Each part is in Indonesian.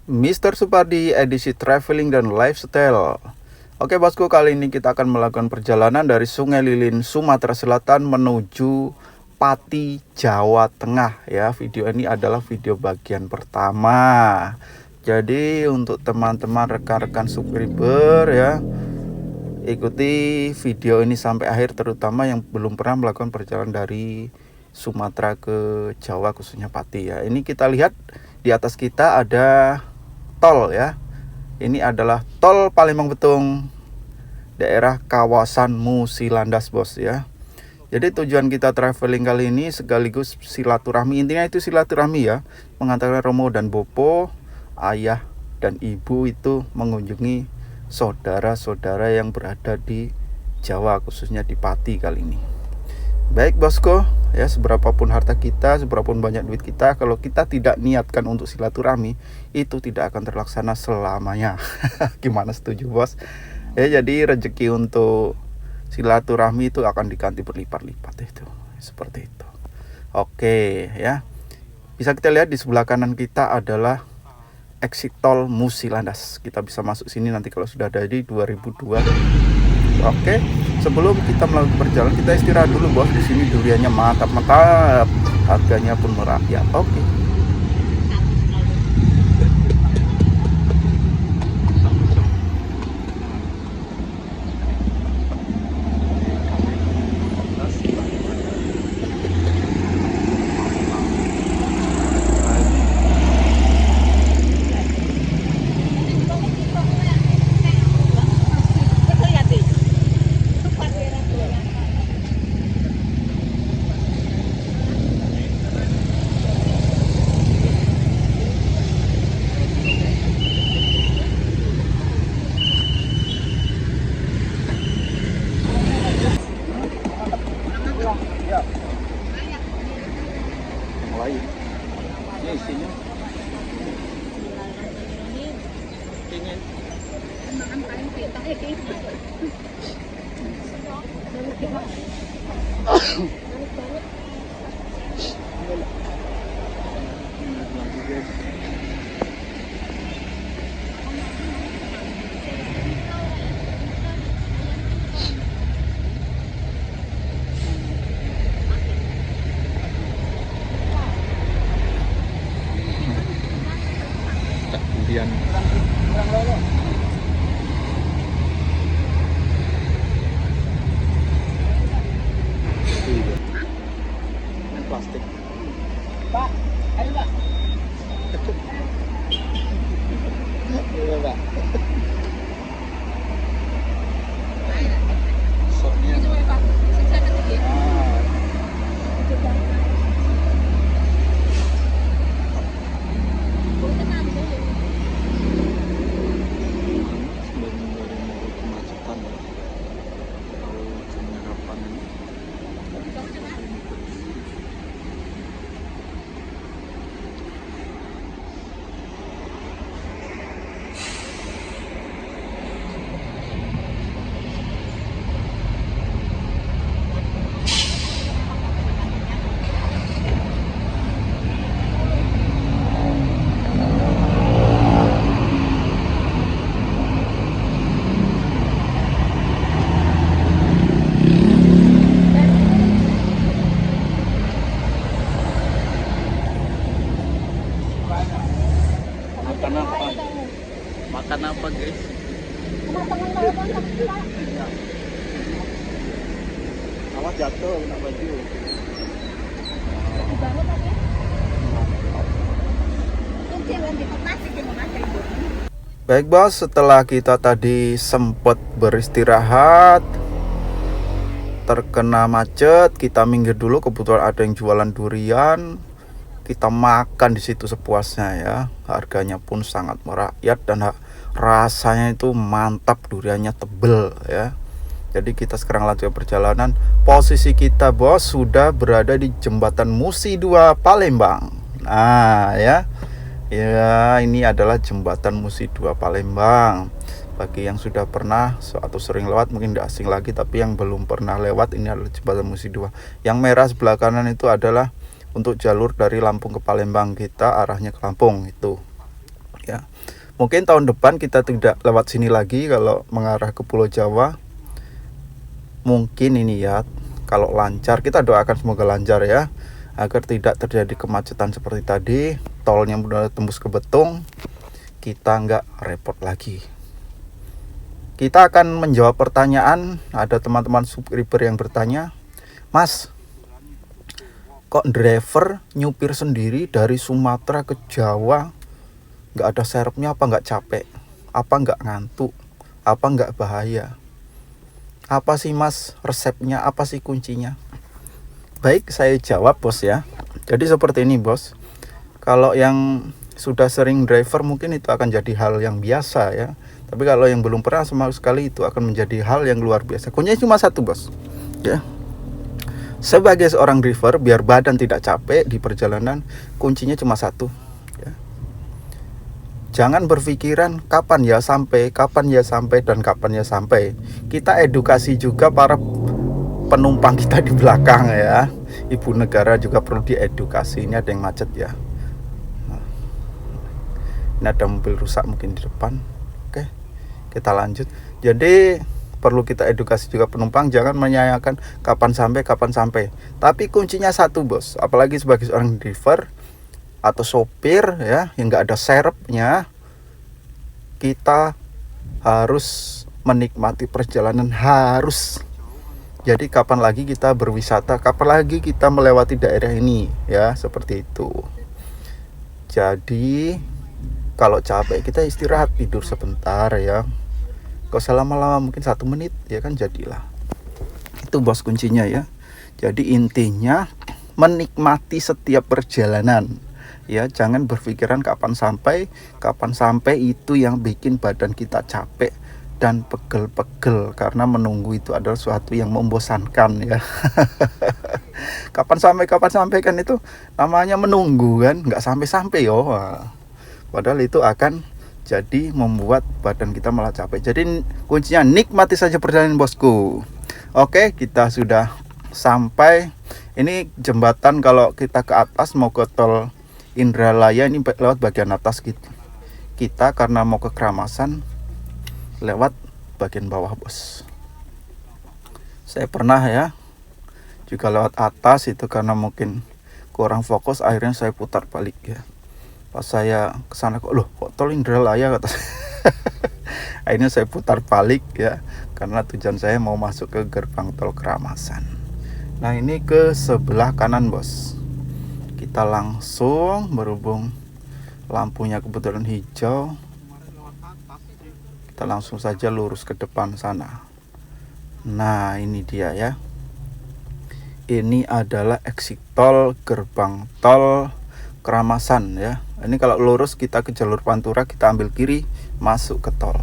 Mr. Supardi edisi traveling dan lifestyle. Oke bosku, kali ini kita akan melakukan perjalanan dari Sungai Lilin, Sumatera Selatan menuju Pati, Jawa Tengah ya. Video ini adalah video bagian pertama. Jadi untuk teman-teman rekan-rekan subscriber ya, ikuti video ini sampai akhir, terutama yang belum pernah melakukan perjalanan dari Sumatera ke Jawa, khususnya Pati ya. Ini kita lihat di atas kita ada tol ya. Ini adalah tol Palembang Betung, daerah kawasan Musilandas bos ya. Jadi tujuan kita traveling kali ini sekaligus silaturahmi. Intinya itu silaturahmi ya, mengantarkan Romo dan Bopo, ayah dan ibu itu mengunjungi saudara-saudara yang berada di Jawa, khususnya di Pati kali ini. Baik bosku ya, seberapapun harta kita, seberapapun banyak duit kita, kalau kita tidak niatkan untuk silaturahmi, itu tidak akan terlaksana selamanya. Gimana, setuju bos? Ya, jadi rezeki untuk silaturahmi itu akan diganti berlipat-lipat, itu seperti itu. Oke ya, bisa kita lihat di sebelah kanan kita adalah exit tol Musilandas. Kita bisa masuk sini nanti kalau sudah ada di 2002. Oke, sebelum kita melakukan perjalanan, kita istirahat dulu bos. Di sini duriannya mantap-mantap, harganya pun murah ya. Oke. Lain ini isinya ingin makan paling kita kemudian plastik. Pak, ayo Pak. Iya Pak. Sopnya. Makan apa? Makan apa guys? Awas jatuh kena baju. Baik bos, setelah kita tadi sempat beristirahat, terkena macet, kita minggir dulu, kebetulan ada yang jualan durian. Kita makan di situ sepuasnya ya. Harganya pun sangat merakyat dan rasanya itu mantap, duriannya tebel ya. Jadi kita sekarang lanjut perjalanan. Posisi kita bos sudah berada di jembatan Musi 2 Palembang. Nah ya, ya ini adalah jembatan Musi 2 Palembang. Bagi yang sudah pernah atau sering lewat mungkin tidak asing lagi, tapi yang belum pernah lewat, ini adalah jembatan Musi 2. Yang merah sebelah kanan itu adalah untuk jalur dari Lampung ke Palembang, kita arahnya ke Lampung itu ya. Mungkin tahun depan kita tidak lewat sini lagi kalau mengarah ke Pulau Jawa. Mungkin ini ya, kalau lancar, kita doakan semoga lancar ya, agar tidak terjadi kemacetan seperti tadi. Tolnya benar tembus ke Betung, kita nggak repot lagi. Kita akan menjawab pertanyaan. Ada teman-teman subscriber yang bertanya, Mas, kok driver nyupir sendiri dari Sumatera ke Jawa nggak ada serepnya, apa nggak capek, apa nggak ngantuk, apa nggak bahaya? Apa sih Mas resepnya, apa sih kuncinya? Baik, saya jawab bos ya. Jadi seperti ini bos, kalau yang sudah sering driver mungkin itu akan jadi hal yang biasa ya. Tapi kalau yang belum pernah sama sekali itu akan menjadi hal yang luar biasa. Kuncinya cuma satu bos ya. Sebagai seorang driver, biar badan tidak capek di perjalanan, kuncinya cuma satu ya. Jangan berpikiran kapan ya sampai, dan kapan ya sampai. Kita edukasi juga para penumpang kita di belakang ya. Ibu negara juga perlu diedukasi. Ini ada yang macet ya. Ini ada mobil rusak mungkin di depan. Oke, kita lanjut. Jadi perlu kita edukasi juga penumpang, jangan menyayangkan kapan sampai. Tapi kuncinya satu bos, apalagi sebagai seorang driver atau sopir ya, yang nggak ada serepnya, kita harus menikmati perjalanan, harus. Jadi kapan lagi kita berwisata, kapan lagi kita melewati daerah ini ya, seperti itu. Jadi kalau capek kita istirahat, tidur sebentar ya, gak usah lama-lama, mungkin 1 menit ya kan jadilah. Itu bos kuncinya ya. Jadi intinya menikmati setiap perjalanan ya, jangan berpikiran kapan sampai itu yang bikin badan kita capek dan pegel-pegel, karena menunggu itu adalah suatu yang membosankan ya. kapan sampai kan itu namanya menunggu kan, nggak sampai yo. Padahal itu akan jadi membuat badan kita malah capek. Jadi kuncinya nikmati saja perjalanan bosku. Oke, kita sudah sampai. Ini jembatan kalau kita ke atas mau ke tol Indralaya, ini lewat bagian atas kita karena mau ke Keramasan lewat bagian bawah bos. Saya pernah ya juga lewat atas itu, karena mungkin kurang fokus akhirnya saya putar balik ya. Pas saya kesana kok tol Indralaya kata saya. Akhirnya saya putar balik ya, karena tujuan saya mau masuk ke gerbang tol Keramasan. Nah ini ke sebelah kanan bos, kita langsung, berhubung lampunya kebetulan hijau, kita langsung saja lurus ke depan sana. Nah ini dia ya, ini adalah exit tol gerbang tol Keramasan ya. Ini kalau lurus kita ke jalur Pantura, kita ambil kiri masuk ke tol.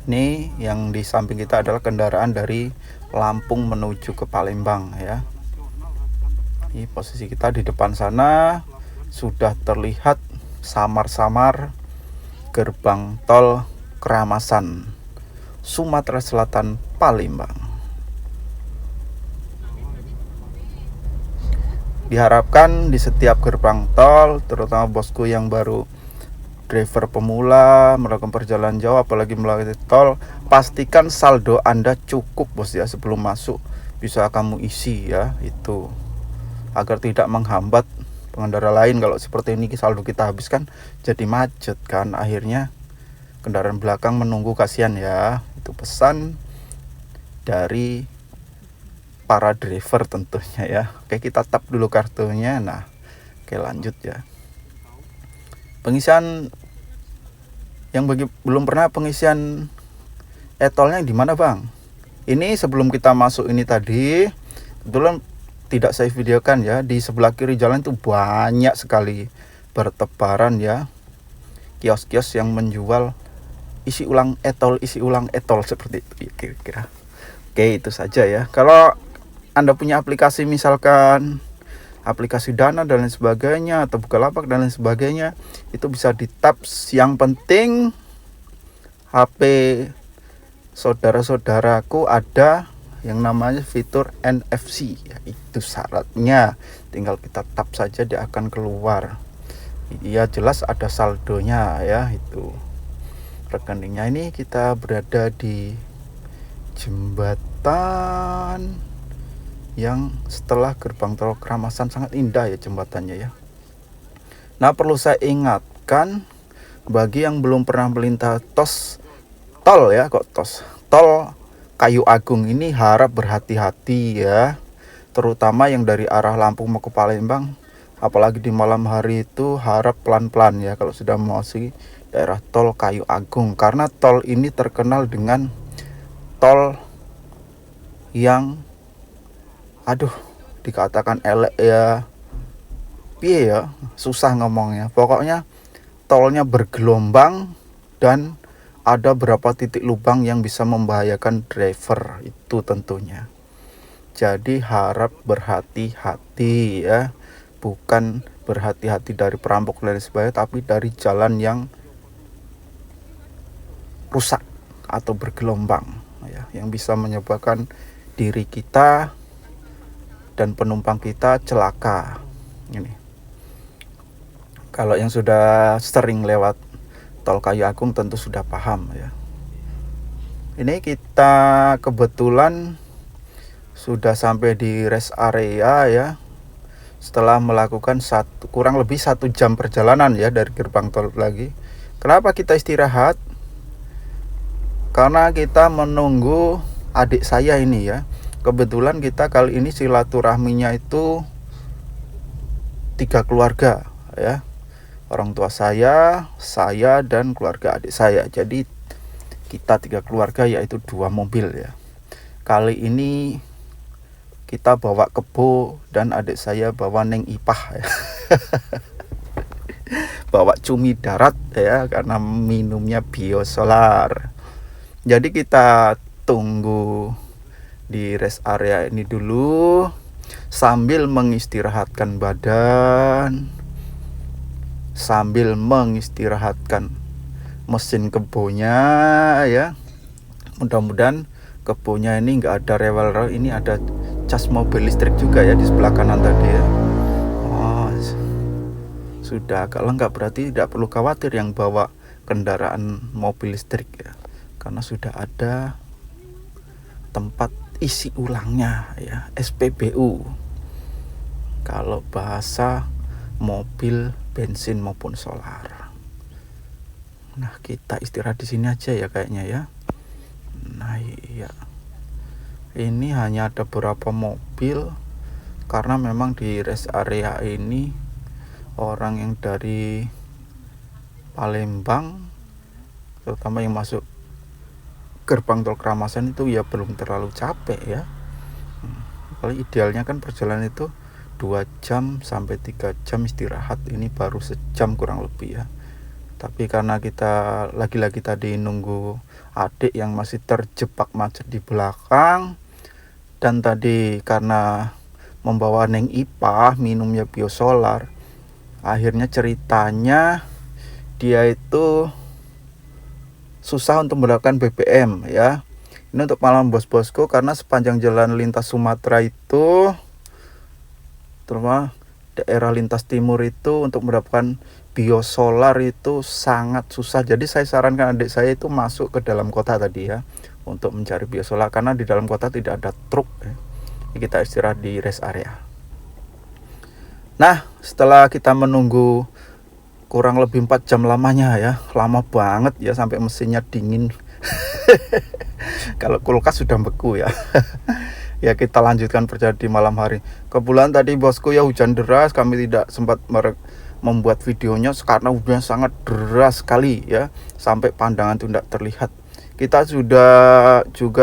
Ini yang di samping kita adalah kendaraan dari Lampung menuju ke Palembang ya. Ini posisi kita di depan sana sudah terlihat samar-samar gerbang tol Keramasan, Sumatera Selatan, Palembang. Diharapkan di setiap gerbang tol, terutama bosku yang baru driver pemula melakukan perjalanan jauh, apalagi melalui tol, pastikan saldo Anda cukup bos ya sebelum masuk, bisa kamu isi ya, itu agar tidak menghambat pengendara lain. Kalau seperti ini saldo kita habiskan jadi macet kan, akhirnya kendaraan belakang menunggu, kasihan ya. Itu pesan dari para driver tentunya ya. Oke, kita tap dulu kartunya. Nah, oke lanjut ya. Pengisian yang bagi belum pernah pengisian e-tolnya di mana bang? Ini sebelum kita masuk ini tadi, kebetulan tidak saya videokan ya, di sebelah kiri jalan itu banyak sekali bertebaran ya kios-kios yang menjual isi ulang e-tol seperti itu ya, kira-kira. Oke, itu saja ya. Kalau Anda punya aplikasi, misalkan aplikasi Dana dan lain sebagainya, atau Bukalapak dan lain sebagainya, itu bisa di tap. Yang penting HP saudara-saudaraku ada yang namanya fitur NFC ya, itu syaratnya. tinggal kita tap saja dia akan keluar. Ya jelas ada saldonya ya, itu rekeningnya. Ini kita berada di jembatan yang setelah gerbang tol Keramasan, sangat indah ya jembatannya ya. Nah, perlu saya ingatkan bagi yang belum pernah melintas tol Kayu Agung ini, harap berhati-hati ya, terutama yang dari arah Lampung mau ke Palembang. Apalagi di malam hari itu harap pelan-pelan ya kalau sudah memasuki daerah tol Kayu Agung, karena tol ini terkenal dengan tol yang dikatakan elek ya, piye ya, susah ngomongnya. Pokoknya tolnya bergelombang dan ada beberapa titik lubang yang bisa membahayakan driver itu tentunya. Jadi harap berhati-hati ya, bukan berhati-hati dari perampok dan sebagainya, tapi dari jalan yang rusak atau bergelombang ya, yang bisa menyebabkan diri kita dan penumpang kita celaka. Ini kalau yang sudah sering lewat tol Kayu Agung tentu sudah paham ya. Ini kita kebetulan sudah sampai di rest area ya, setelah melakukan kurang lebih 1 jam perjalanan ya dari gerbang tol lagi. Kenapa kita istirahat? Karena kita menunggu adik saya ini ya. Kebetulan kita kali ini silaturahminya itu 3 keluarga ya. Orang tua saya dan keluarga adik saya. Jadi kita 3 keluarga, yaitu 2 mobil ya. Kali ini kita bawa kebo dan adik saya bawa neng ipah ya. Bawa cumi darat ya, karena minumnya biosolar. Jadi kita tunggu di rest area ini dulu sambil mengistirahatkan badan, sambil mengistirahatkan mesin kebonya ya. Mudah-mudahan kebonya ini nggak ada rewel-rewel, ini ada cas mobil listrik juga ya di sebelah kanan tadi ya. Sudah agak lengkap, berarti tidak perlu khawatir yang bawa kendaraan mobil listrik ya, karena sudah ada tempat isi ulangnya ya, SPBU kalau bahasa mobil bensin maupun solar. Nah, kita istirahat di sini aja ya kayaknya ya. Nah iya, ini hanya ada beberapa mobil karena memang di rest area ini orang yang dari Palembang, terutama yang masuk gerbang tol Keramasan itu ya belum terlalu capek ya. Kalau idealnya kan perjalanan itu 2 jam sampai 3 jam istirahat, ini baru sejam kurang lebih ya. Tapi karena kita lagi-lagi tadi nunggu adik yang masih terjebak macet di belakang, dan tadi karena membawa neng ipah minumnya biosolar, akhirnya ceritanya dia itu susah untuk mendapatkan BBM ya. Ini untuk malam bos-bosku, karena sepanjang jalan lintas Sumatera itu, terutama daerah lintas timur itu, untuk mendapatkan biosolar itu sangat susah. Jadi saya sarankan adik saya itu masuk ke dalam kota tadi ya, untuk mencari biosolar, karena di dalam kota tidak ada truk ya. Kita istirahat di rest area. Nah, setelah kita menunggu kurang lebih 4 jam lamanya ya, lama banget ya, sampai mesinnya dingin. Kalau kulkas sudah beku ya. Ya kita lanjutkan perjalanan di malam hari. Kebetulan tadi bosku ya hujan deras, kami tidak sempat membuat videonya karena hujan sangat deras sekali ya, sampai pandangan itu tidak terlihat. Kita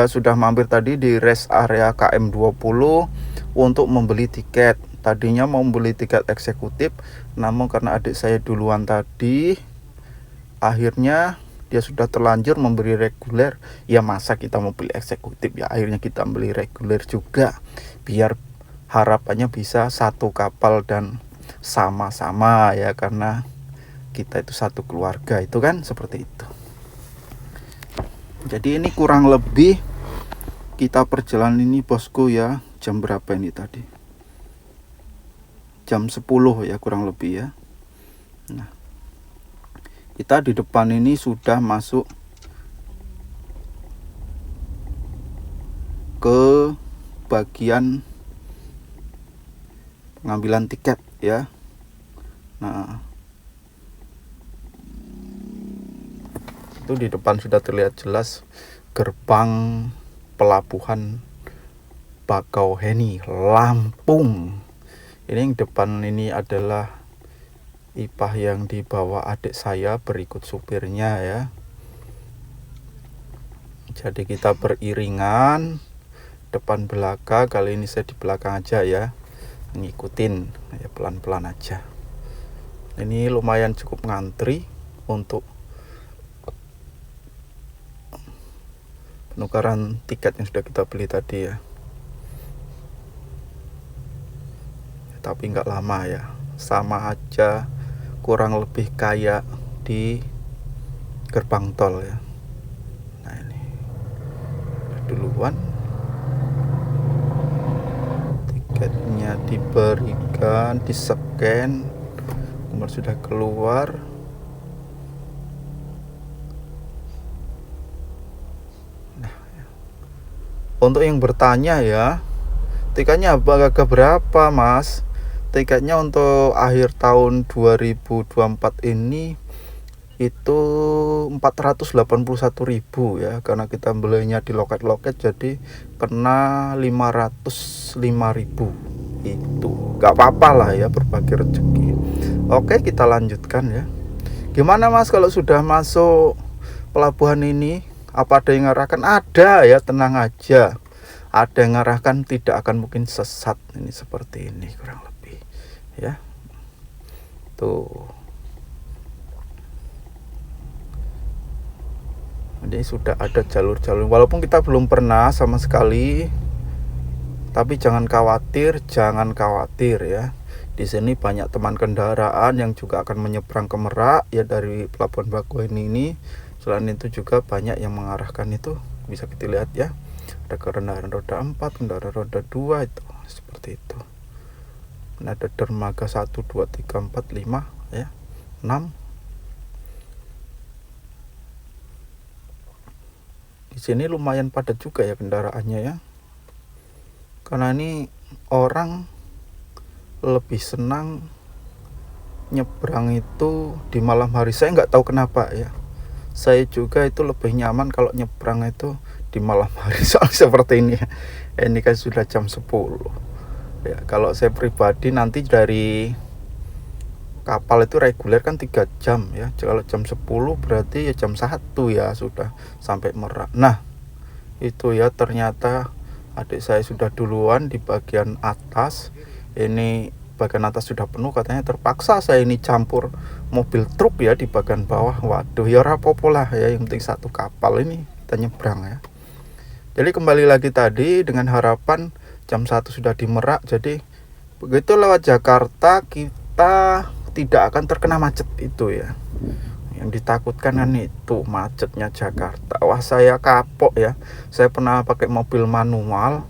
sudah mampir tadi di rest area KM20 untuk membeli tiket. Tadinya mau membeli tiket eksekutif, namun karena adik saya duluan tadi, akhirnya dia sudah terlanjur membeli reguler. Ya masa kita mau beli eksekutif ya, akhirnya kita beli reguler juga, biar harapannya bisa satu kapal dan sama-sama ya, karena kita itu satu keluarga itu kan, seperti itu. Jadi ini kurang lebih kita perjalanan ini bosku ya, jam berapa ini tadi? jam 10 ya kurang lebih ya. Nah, kita di depan ini sudah masuk ke bagian pengambilan tiket ya. Nah, itu di depan sudah terlihat jelas gerbang pelabuhan Bakauheni Lampung. Ini yang depan ini adalah IPAH yang dibawa adik saya berikut supirnya ya. Jadi kita beriringan depan belakang. Kali ini saya di belakang aja ya, ngikutin ya, pelan-pelan aja. Ini lumayan cukup ngantri untuk penukaran tiket yang sudah kita beli tadi ya. Tapi nggak lama ya, sama aja kurang lebih kayak di gerbang tol ya. Nah ini duluan tiketnya diberikan, di-scan, nomor sudah keluar. Nah, untuk yang bertanya ya, tiketnya harga berapa mas? Tiketnya untuk akhir tahun 2024 ini itu 481.000 ya, karena kita belinya di loket-loket jadi kena 505.000. Itu gak apa-apa lah ya, berbagi rezeki. Oke, kita lanjutkan ya. Gimana mas kalau sudah masuk pelabuhan ini, apa ada yang ngarahkan? Ada ya, tenang aja. Ada yang ngarahkan, tidak akan mungkin sesat. Ini seperti ini kurang lebih ya. Tuh, jadi sudah ada jalur-jalur, walaupun kita belum pernah sama sekali, tapi jangan khawatir ya. Di sini banyak teman kendaraan yang juga akan menyeberang ke Merak ya dari pelabuhan Bakauheni ini. Selain itu juga banyak yang mengarahkan, itu bisa kita lihat ya. Ada kendaraan roda 4, kendaraan roda 2 itu seperti itu. Ada dermaga 1, 2, 3, 4, 5 ya, 6. Di sini lumayan padat juga ya kendaraannya ya. Karena ini orang lebih senang nyebrang itu di malam hari. Saya nggak tahu kenapa ya. Saya juga itu lebih nyaman kalau nyebrang itu di malam hari. Soal seperti ini ya. Ini kan sudah jam 10. Ya, kalau saya pribadi nanti dari kapal itu reguler kan 3 jam ya. Kalau jam 10 berarti ya jam 1 ya sudah sampai Merak. Nah, itu ya ternyata adik saya sudah duluan di bagian atas. Ini bagian atas sudah penuh, katanya terpaksa saya ini campur mobil truk ya di bagian bawah. Waduh, ya rapopo lah ya, yang penting satu kapal ini kita nyebrang ya. Jadi kembali lagi tadi dengan harapan jam 1 sudah di Merak. Jadi begitu lewat Jakarta kita tidak akan terkena macet itu ya. Yang ditakutkan kan itu macetnya Jakarta. Wah, saya kapok ya. Saya pernah pakai mobil manual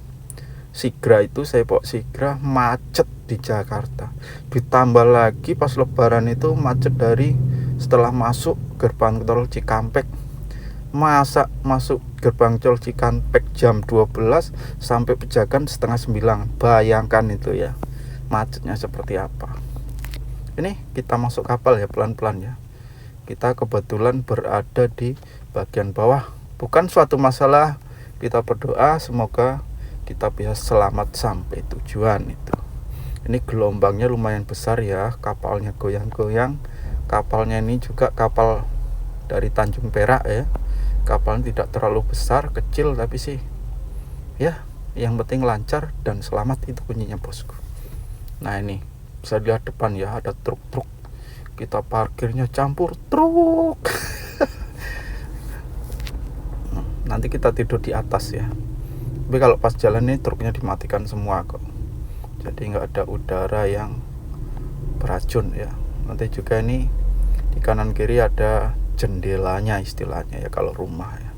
Sigra, itu saya bawa Sigra, macet di Jakarta. Ditambah lagi pas lebaran itu macet dari setelah masuk gerbang tol Cikampek. Masa masuk gerbang tol Cikampek jam 12 sampai Pejagan setengah 9. Bayangkan itu ya, macetnya seperti apa. Ini kita masuk kapal ya, pelan-pelan ya. Kita kebetulan berada di bagian bawah. Bukan suatu masalah, kita berdoa semoga kita bisa selamat sampai tujuan itu. Ini gelombangnya lumayan besar ya, kapalnya goyang-goyang. Kapalnya ini juga kapal dari Tanjung Perak ya. Kapalnya tidak terlalu besar, kecil, tapi sih ya yang penting lancar dan selamat, itu kuncinya bosku. Nah ini bisa lihat depan ya, ada truk-truk. Kita parkirnya campur truk. Nanti kita tidur di atas ya. Tapi kalau pas jalan ini truknya dimatikan semua kok. Jadi nggak ada udara yang beracun ya. Nanti juga ini di kanan kiri ada jendelanya istilahnya ya kalau rumah ya.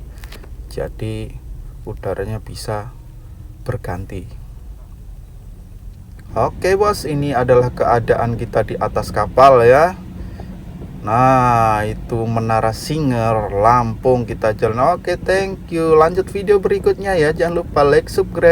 Jadi udaranya bisa berganti. Oke bos, ini adalah keadaan kita di atas kapal ya. Nah, itu Menara Singer, Lampung kita jalan. Oke, thank you. Lanjut video berikutnya ya. Jangan lupa like, subscribe.